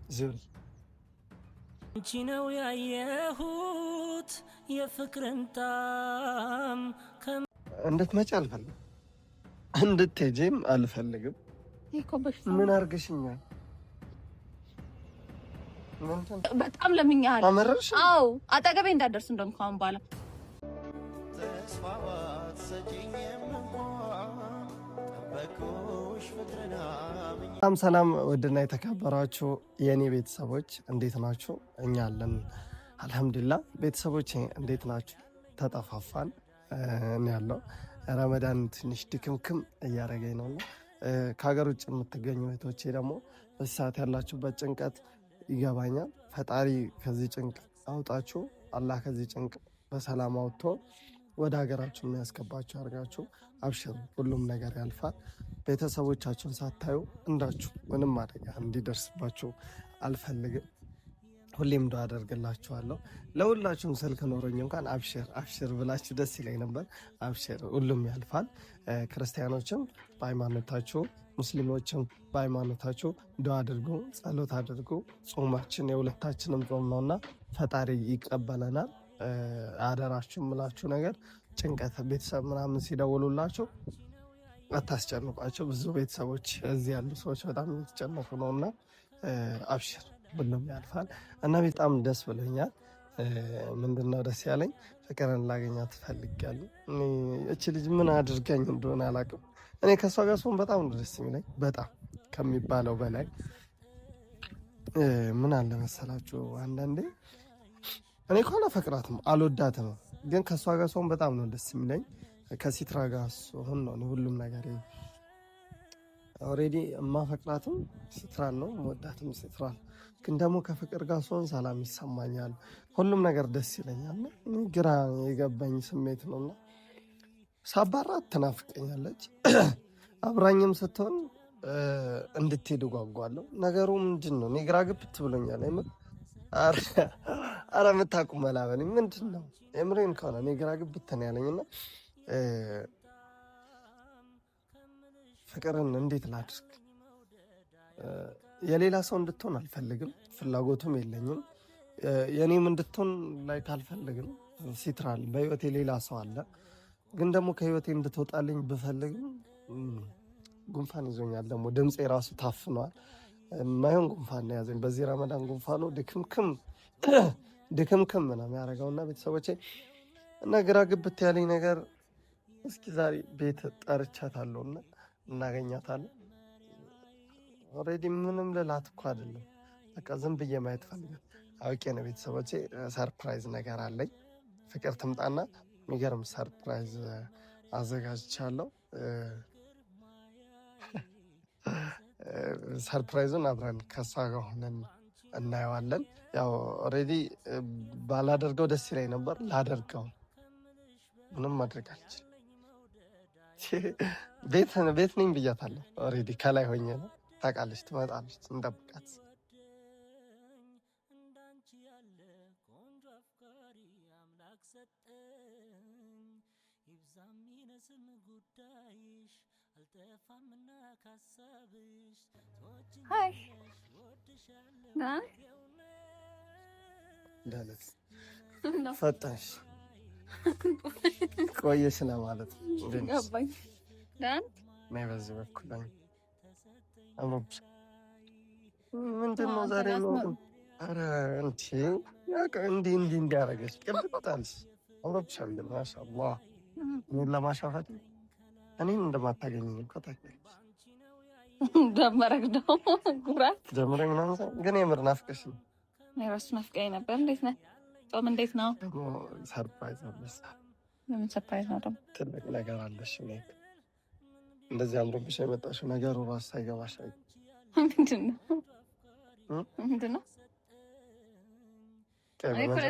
ዙሪ አንቺ ነው ያየሁት የፍቅርን ጣም እንድትመጪ አልፈልግም፣ እንድትሄጂም አልፈልግም። ምን አርገሽኛል? በጣም ለምኛል። አመረርሽ? አዎ አጠገቤ እንዳደርስ እንደውም ካሁን በኋላ ሰላም ውድና የተከበራችሁ የእኔ ቤተሰቦች እንዴት ናችሁ? እኛ አለን አልሐምዱሊላህ። ቤተሰቦች እንዴት ናችሁ? ተጠፋፋን። እኔ ያለው ረመዳን ትንሽ ድክምክም እያደረገኝ ነውና ከሀገር ውጭ የምትገኙ እህቶቼ ደግሞ በዚህ ሰዓት ያላችሁበት ጭንቀት ይገባኛል። ፈጣሪ ከዚህ ጭንቅ አውጣችሁ፣ አላህ ከዚህ ጭንቅ በሰላም አውጥቶ ወደ ሀገራችሁ የሚያስገባችሁ አድርጋችሁ አብሽሩ፣ ሁሉም ነገር ያልፋል። ቤተሰቦቻችሁን ሳታዩ እንዳችሁ ምንም አደጋ እንዲደርስባችሁ አልፈልግም። ሁሌም ዱዓ አደርግላችኋለሁ። ለሁላችሁም ስልክ ኖሮኝ እንኳን አብሽር አብሽር ብላችሁ ደስ ይለኝ ነበር። አብሽር፣ ሁሉም ያልፋል። ክርስቲያኖችም በሃይማኖታችሁ፣ ሙስሊሞችም በሃይማኖታችሁ ዱዓ አድርጉ፣ ጸሎት አድርጉ። ጾማችን የሁለታችንም ጾም ነውና ፈጣሪ ይቀበለናል። አደራችሁ የምላችሁ ነገር ጭንቀት ቤተሰብ ምናምን ሲደውሉላችሁ አታስጨንቋቸው። ብዙ ቤተሰቦች እዚህ ያሉ ሰዎች በጣም የተጨነቁ ነው እና አብሽር ሁሉም ያልፋል እና በጣም ደስ ብሎኛል። ምንድነው ደስ ያለኝ ፍቅርን ላገኛት ትፈልጋለሁ። እቺ ልጅ ምን አድርገኝ እንደሆነ አላውቅም። እኔ ከእሷ ጋር ስሆን በጣም ነው ደስ የሚለኝ፣ በጣም ከሚባለው በላይ። ምን አለ መሰላችሁ አንዳንዴ እኔ እኮ አላፈቅራትም አልወዳትም፣ ግን ከእሷ ጋር ስሆን በጣም ነው ደስ የሚለኝ። ከሲትራ ጋር ስሆን ነው ሁሉም ነገር። ኦልሬዲ የማፈቅራትም ሲትራን ነው የምወዳትም ሲትራን፣ ግን ደግሞ ከፍቅር ጋር ስሆን ሰላም ይሰማኛል፣ ሁሉም ነገር ደስ ይለኛል። ግራ የገባኝ ስሜት ነውና ሳባራት ትናፍቀኛለች። አብራኝም ስትሆን እንድትሄድ ጓጓለሁ። ነገሩ ምንድን ነው? እኔ ግራ ግብት ብሎኛል። አረ የምታውቁ መላበልኝ ምንድን ነው? የምሬን ከሆነ እኔ ግራ ግብት ነው ያለኝና ፍቅርን እንዴት ላድርግ? የሌላ ሰው እንድትሆን አልፈልግም፣ ፍላጎቱም የለኝም። የኔም እንድትሆን ላይ አልፈልግም። ሲትራል በህይወቴ ሌላ ሰው አለ፣ ግን ደግሞ ከህይወቴ እንድትወጣልኝ ብፈልግም ጉንፋን ይዞኛል። ደግሞ ድምፄ ራሱ ታፍኗል። ማይሆን ጉንፋን ያዘኝ በዚህ ረመዳን። ጉንፋኑ ድክምክም ነው የሚያደርገውና ቤተሰቦቼ እና ግራ ግብት ያለኝ ነገር እስኪ ዛሬ ቤት ጠርቻታለሁና እናገኛታለን። ኦልሬዲ ምንም ልላት እኮ አይደለም፣ በቃ ዝም ብዬ ማየት ፈልጋል። አውቄ ነው ቤተሰቦቼ፣ ሰርፕራይዝ ነገር አለኝ። ፍቅር ትምጣና የሚገርም ሰርፕራይዝ አዘጋጅቻለሁ። ሰርፕራይዙን አብረን ከሷ ጋር ሆነን እናየዋለን። ያው ኦልሬዲ ባላደርገው ደስ ይለኝ ነበር፣ ላደርገው ምንም ማድረግ አልችልም። ቤት ነኝ ብያታለሁ። ኦልሬዲ ከላይ ሆኜ ነው፣ ታውቃለች፣ ትመጣለች፣ እንጠብቃት። ሃይ ፈጣሽ ቆየሽ ለማለት ገባኝ። ነይ በዚህ በኩል አምሮብሽ ምንድን ነው ዛሬ ነው? ኧረ እንዲህ እንዲያደርገሽ ቅብጣልሽ አምሮብሻል። ማሻአላህ እኔን ለማሻፈት እኔን እንደማታገኝ እኮ ታውቂያለሽ። ደመረግ ነው ጉራት ደመረግ ነው፣ ግን የምር ናፍቀሽ ነው። እኔ እራሱ ናፍቀኝ ነበር። እንዴት ነህ? ጾም እንዴት ነው? ሰርፕራይዝ አለሽ። ምን ሰርፕራይዝ ነው ደግሞ? ትልቅ ነገር አለሽ። እንደዚህ አምሮብሽ የመጣሽው ነገሩ ራሱ ሳይገባሽ ምንድን ነው?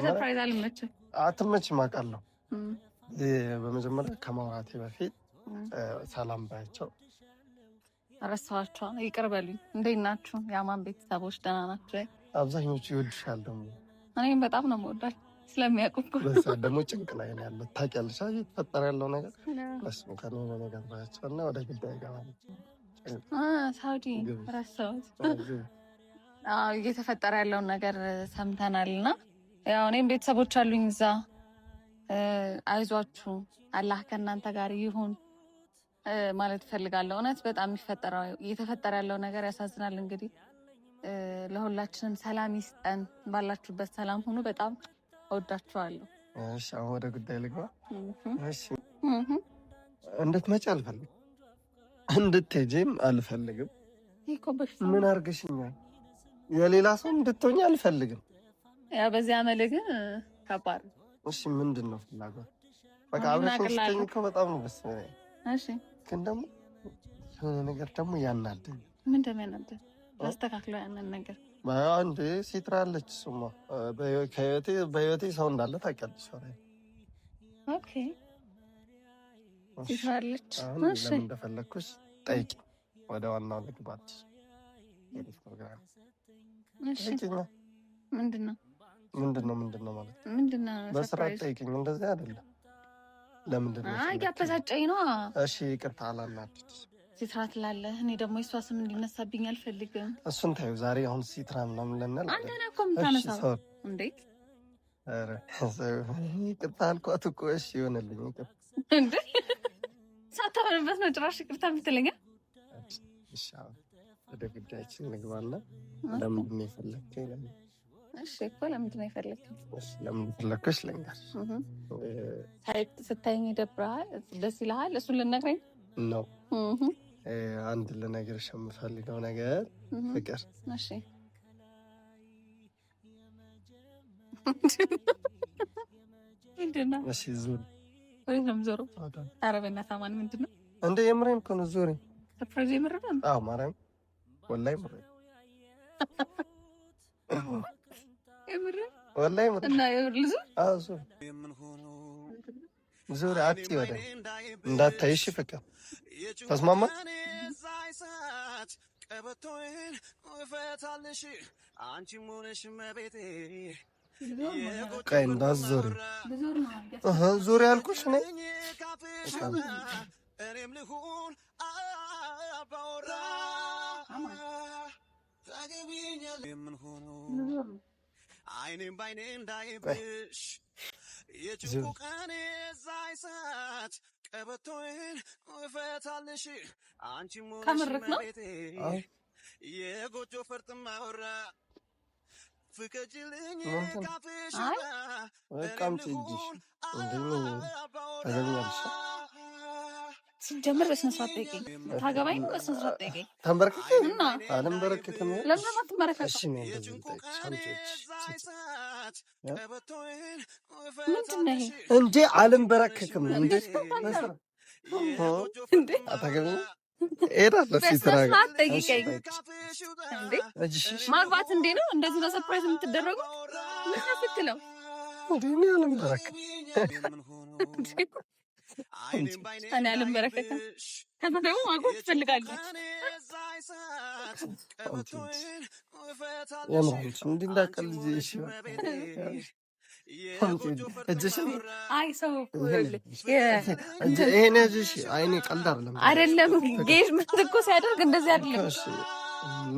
ሰርፕራይዝ አልመችም። አትመችም አውቃለሁ። በመጀመሪያ ከማውራቴ በፊት ሰላም ባያቸው። ረሳኋቸው፣ ይቅር በሉኝ። እንዴት ናችሁ? የአማን ቤተሰቦች ደህና ናቸው? አብዛኞቹ ይወድሻል። ደግሞ እኔም በጣም ነው የምወዳቸው ስለሚያውቁ እኮ። በዛ ደግሞ ጭንቅ ላይ ነው ያለው ታውቂያለሽ፣ እየተፈጠረ ያለው ነገር ለስሙ ከሆነ ነገር ባያቸው እና ወደ ጉዳይ ይገባል። ሳውዲ ረሳሁት። እየተፈጠረ ያለውን ነገር ሰምተናልና ያው እኔም ቤተሰቦች አሉኝ እዛ። አይዟችሁ አላህ ከእናንተ ጋር ይሁን ማለት እፈልጋለሁ። እውነት በጣም እየተፈጠረ ያለው ነገር ያሳዝናል። እንግዲህ ለሁላችንም ሰላም ይስጠን። ባላችሁበት ሰላም ሁኑ። በጣም እወዳችኋለሁ። እሺ አሁን ወደ ጉዳይ ልግባ። እሺ እንድትመጪ አልፈልግም፣ እንድትሄጂም አልፈልግም። ምን አድርገሽኛል? የሌላ ሰው እንድትሆኝ አልፈልግም። ያው በዚህ አመል ግን ከባድ ነው። እሺ ምንድን ነው ፍላጎት? በቃ አብረሽኝ ስትኝ እኮ በጣም ነው ደስ የሚለኝ። እሺ ግን ደግሞ የሆነ ነገር ደግሞ ያናደኝ። ምንድን ነው ያናደኝ? አስተካክለው ያንን ነገር አንዴ ሲትራለች። እሱማ በህይወቴ ሰው እንዳለ ታውቂያለሽ። ኦኬ ሲትራለች። እሺ ለምን እንደፈለግኩሽ ጠይቂ። ወደ ዋናው ልግባት። እሺ ምንድን ነው ማለት ምንድነው? በስርዓት ጠይቂኝ። እንደዚህ አይደለም። ለምንድን ነው? እያበሳጨኝ ነው። እሺ ይቅርታ አላናድድ ሲትራ ትላለህ። እኔ ደግሞ የሷ ስም እንዲነሳብኝ አልፈልግም። እሱን ታዩ። ዛሬ አሁን ሲትራ ምናምን ለናል። አንተ ነህ እኮ የምታነሳው። እንዴት? ኧረ ይቅርታ አልኳት እኮ። እሺ ይሆንልኝ። ይቅርታ እንዴ ሳታምንበት ነው ጭራሽ ይቅርታ የምትለኝ? እሺ ወደ ጉዳያችን እንግባና ለምንድን ነው የፈለግከኝ? እሺ እኮ ለምንድን ነው የፈለግከኝ? እሺ ለምን ፈለግከሽ ልንገርሽ። ስታይኝ ይደብርሃል? ደስ ይልሃል? እሱን ልነግረኝ ነው። አንድ ልነግርሽ የምፈልገው ነገር ፍቅር። እሺ ምንድን ነው? እሺ ዙሪ። ወይ ነው ዞሮ? ኧረ በእናትህ አማን ምንድን ነው እንደ የምሬን እኮ ነው። ዙሪ። ሰርፕራይዝ የምር ነው? አዎ ማርያም ወላሂ ምሬ የምር ወላሂ ምሬ እና ልዙ። አዎ ዙሪ ዙሪ። አጥቂ ወደ እንዳታይሽ ፍቅር። ተስማማ? ቀይ እንዳትዞሪ። ዙሪ ያልኩሽ እኔ እኔም ልሁን አባወራ ታገቢኛል የምንሆነው አይኔም ባይኔ እንዳይብሽ የጭንቁ ቀን ዛይሳት ቀበቶዬን እፈታልሽ አንቺም ሆነሽ መቤቴ የጎጆ ፈርጥም አወራ ፍቀጅልኝ ካፍሽ እኔም ልሁን አባወራ ሲጀምር በስነ ስርዓት ጠይቀኝ። ታገባኝ ነው? በስነ ስርዓት ጠይቀኝ። ተንበርክከኝ እና አልንበረከክም። ለምን አትመረከከው? እሺ ነው እንደዚህ ምንድን ነው ይሄ እንዴ? አልንበረከክም እንዴ? እንዴ አታገቢኝ? እሄዳለሁ። ሲትራ ጠይቀኝ። እንዴ ማግባት እንዴ ነው? እንደዚህ ነው ሰርፕራይዝ የምትደረጉት? ምን ስትለው እንዴ ነው አልንበረከክም? እኔ አልንበረከክም። ከዛ ደግሞ ማግባት ትፈልጋለህ? የምራንች እንዲህ እንዳቀልጅ እሺ አይ ሰው ይሄን ያዥ። አይኔ ቀልድ አይደለም። ጌጅ ምት እኮ ሲያደርግ እንደዚህ አይደለም።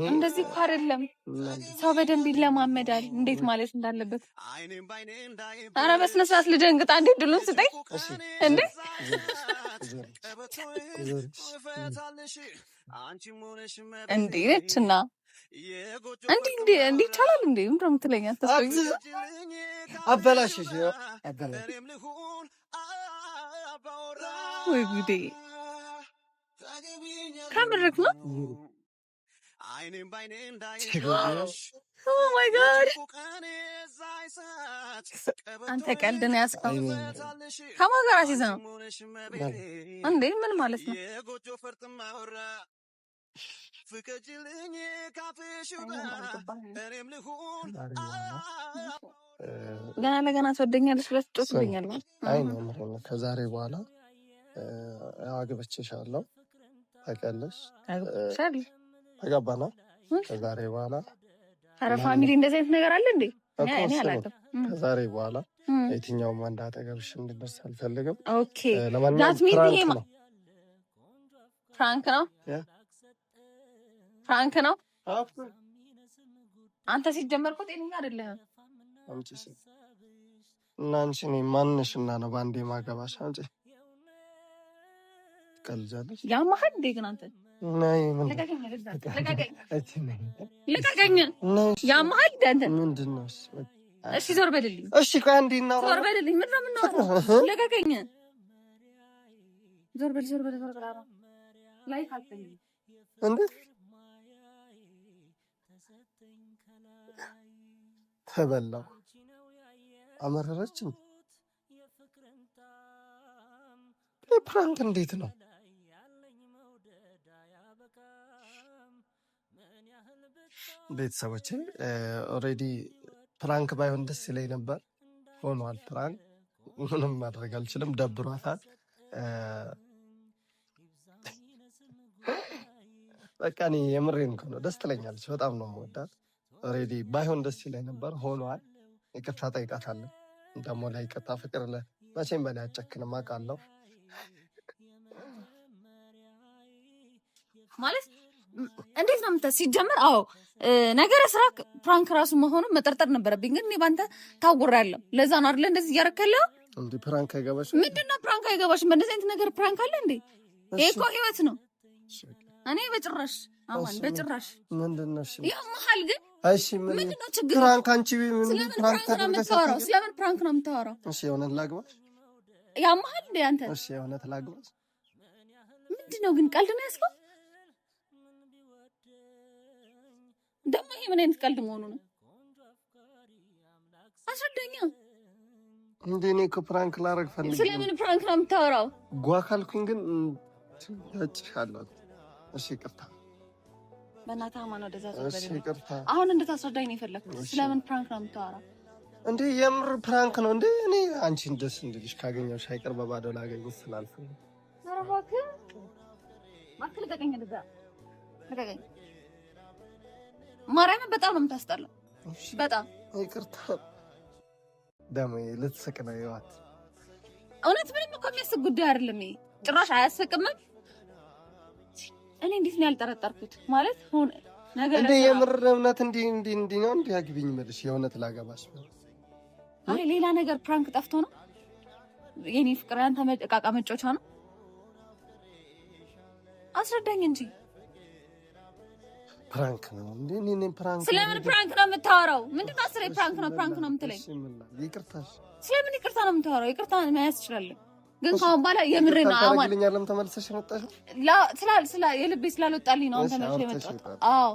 እንደዚህ እኮ አይደለም። ሰው በደንብ ይለማመዳል እንዴት ማለት እንዳለበት። ኧረ በስነ ስርዓት ልደንግጥ። አንዴ ድሉን ስጠኝ እንዴ! እንዴ ነችና እንዴ ይቻላል እንዴ? ምንድን ነው የምትለኝ? አበላሽሽ። ወይ ጉዴ! ከምርክ ነው? ኦ ማይ ጋድ! አንተ ቀልድ ነው ያዝከው። ከማን ጋር አስይዘህ ነው እንዴ? ምን ማለት ነው? ገና ለገና ትወደኛለሽ ብለህ ትጮህብኛለህ። አይ ነው ከዛሬ በኋላ አግብቼሻለሁ። ታውቂያለሽ። ተጋባና ከዛሬ በኋላ ኧረ ፋሚሊ እንደዚህ አይነት ነገር አለ እንዴ? እኔ አላውቅም። ከዛሬ በኋላ የትኛውም አንድ አጠገብሽ እንድደርስ አልፈልግም። ኦኬ ለማንኛውም ፍራንክ ነው ፍራንክ ነው። አንተ ሲጀመር እኮ ጤነኛ አይደለህም። አንቺ እና አንቺ እኔ ማንሽና ነው ባንዴ ማገባሽ? አንቺ ቀልጃለሽ። ያማህል እንዴ ግን አንተ ነይ ልቀቀኝ። ያማህል እንደ አንተ ምንድን ነው? እሺ ዞር በልልኝ። እሺ ቆይ አንዴ እናውራ። ዞር በልልኝ። ምን ነው የምናወራው? ልቀቀኝ። ዞር በል ዞር በል ዞር በል። ላይ ካልተኝ እንዴ ተበላው። አመረረችኝ። ፕራንክ እንዴት ነው? ቤተሰቦቼ ኦልሬዲ ፕራንክ ባይሆን ደስ ይለኝ ነበር። ሆኗል ፕራንክ። ምንም ማድረግ አልችልም። ደብሯታል። በቃ እኔ የምሬን እኮ ነው። ደስ ትለኛለች። በጣም ነው የምወዳት። ኦልሬዲ ባይሆን ደስ ይለኝ ነበር። ሆኗል። ይቅርታ ጠይቃታለሁ። ደግሞ ላይ ይቅርታ ፍቅር መቼም በላይ አጨክንም አውቃለሁ። ማለት እንዴት ነው የምታ ሲጀመር? አዎ ነገረ ስራ ፕራንክ ራሱ መሆኑን መጠርጠር ነበረብኝ፣ ግን እኔ ባንተ ታውራለሁ። ለዛ ነው አይደል እንደዚህ እያረከለው እንዴ? ፕራንክ አይገባሽ? ምንድነው ፕራንክ አይገባሽም? በእንደዚህ አይነት ነገር ፕራንክ አለ እንዴ? ይሄ እኮ ህይወት ነው። እኔ በጭራሽ አማን በጭራሽ ምንድነው? እሺ ያማሃል ግን እሺ ምንድነው ችግር? ፕራንክ አንቺ ምን ፕራንክ ታደርጋለሽ? ስለምን ፕራንክ ነው የምታወራው? እሺ የሆነት ላግባሽ? ያማሃል እንዴ አንተ? እሺ የሆነት ላግባሽ? ምንድነው ግን ቀልድ ነው ያስከው? ደግሞ ይሄ ምን አይነት ቀልድ መሆኑ ነው? አስረዳኛ። እንዴ እኔ እኮ ፕራንክ ላደርግ ፈልጌ። ስለምን ፕራንክ ነው የምታወራው? ጓ ካልኩኝ ግን ታጭሻለሁ። እሺ ይቅርታ። በእናትህ አማን ወደዛ እሺ ይቅርታ። አሁን እንድታስረዳኝ ነው የፈለኩት። ስለምን ፕራንክ ነው የምታወራው? እንዴ የምር ፕራንክ ነው እንዴ? እኔ አንቺን ደስ እንድልሽ ካገኘሁሽ አይቀር በባዶ ላገኝሽ ስላልኩኝ። ኧረ እባክህ እባክህ ልቀቀኝ። እንደዛ ልቀቀኝ። ማርያምን በጣም ነው የምታስጠላው። በጣም ይቅርታ። ደሞ ልትስቅ ነው ይዋት። እውነት ምንም እኮ የሚያስቅ ጉዳይ አይደለም። ይሄ ጭራሽ አያስቅምም። እኔ እንዴት ነው ያልጠረጠርኩት? ማለት ሆነ ነገር እንዴ የምር እውነት እንዴ ነው እንዴ? አግቢኝ መልሽ የእውነት ላገባሽ። አይ ሌላ ነገር ፕራንክ ጠፍቶ ነው የኔ ፍቅር? አንተ መቃቃ መጮቻ ነው? አስረዳኝ እንጂ። ፕራንክ ነው እንዴ? እኔ ፕራንክ ስለምን ፕራንክ ነው የምታወራው? ምንድነው አስሬ ፕራንክ ነው የምትለኝ? ይቅርታሽ። ስለምን ይቅርታ ነው የምታወራው? ይቅርታ መያዝ ይችላል፣ ግን ካሁን በኋላ የምሬ ነው። አማን ታረግልኛለም ተመልሰሽ መጣሽ? ስለ የልቤ ስላልወጣልኝ ነው ተመልሼ የመጣሁት። አዎ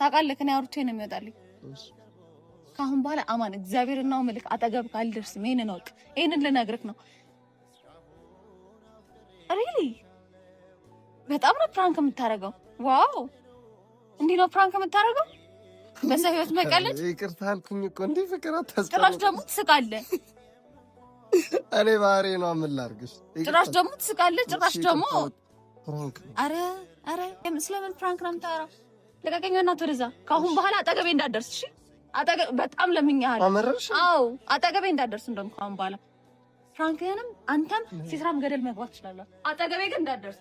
ታውቃለህ፣ እኔ አውርቼ ነው የሚወጣልኝ። ካሁን በኋላ አማን እግዚአብሔርና መልክ አጠገብ ካልደርስም ይሄንን ወቅ ይሄንን ልነግርህ ነው። ሪሊ በጣም ነው ፕራንክ የምታረገው። ዋው እንዲህ ነው ፕራንክ የምታረገው? በሰው ህይወት መቀለድ። ይቅርታ አልኩኝ እኮ እንዴ ፍቅር አታስጠላ። ጭራሽ ደግሞ ትስቃለህ። እኔ ባህሪ ነው አምላርግሽ። ጭራሽ ደግሞ ትስቃለህ። ጭራሽ ደግሞ ፕራንክ። አረ ስለምን ፕራንክ ነው የምታወራው? ለቀቀኝና ወደዛ። ካሁን በኋላ አጠገቤ እንዳትደርስ እሺ? በጣም ለምኛለሁ። አመረርሽ? አዎ አጠገቤ እንዳትደርስ። እንደውም ካሁን በኋላ ፕራንክህንም አንተም ሲስራም ገደል መግባት ትችላለህ። አጠገቤ ግን እንዳትደርስ።